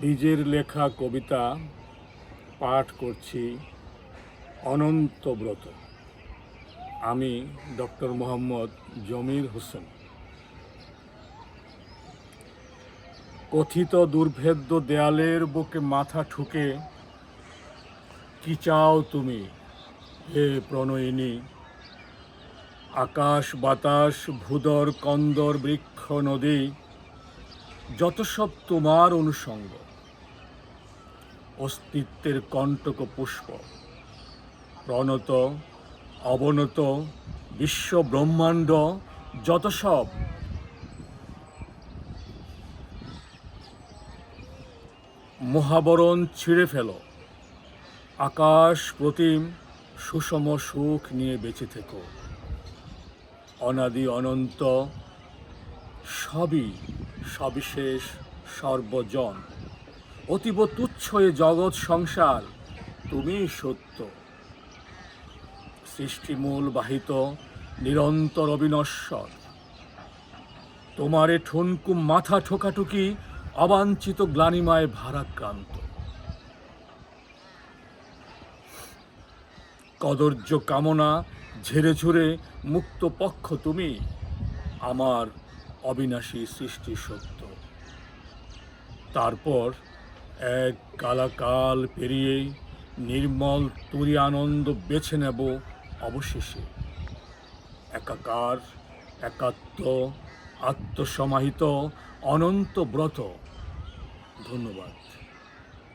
নিজের লেখা কবিতা পাঠ করছি অনন্তব্রত। আমি ডক্টর মোহাম্মদ জমির হোসেন। কথিত দুর্ভেদ্য দেয়ালের বুকে মাথা ঠুকে কি চাও তুমি হে প্রণয়িনী? আকাশ বাতাস ভূদর কন্দর বৃক্ষ নদী যত সব তোমার অনুষঙ্গ, অস্তিত্বের কণ্টক পুষ্প, প্রণত অবনত বিশ্ব ব্রহ্মাণ্ড যত সব মহাবরণ ছিঁড়ে ফেলো, আকাশ প্রতিম সুষম সুখ নিয়ে বেঁচে থেকো। অনাদি অনন্ত সবই সবিশেষ সর্বজন, অতীব তুচ্ছ এ জগৎ সংসার তুমিই সত্য। সৃষ্টিমূল বাহিত নিরন্তর অবিনশ্বর, তোমারে ঠুনকু মাথা ঠোকাঠুকি অবাঞ্ছিত গ্লানিমায় ভারাক্রান্ত। কদর্য কামনা ঝেড়ে ঝুড়ে মুক্ত পক্ষ তুমি, আমার অবিনাশী সৃষ্টি সত্য। তারপর এক কালাকাল পেরিয়ে নির্মল তুরি আনন্দ বেছে নেব অবশেষে। একাকার একাত্ম আত্মসমাহিত অনন্ত ব্রত। ধন্যবাদ।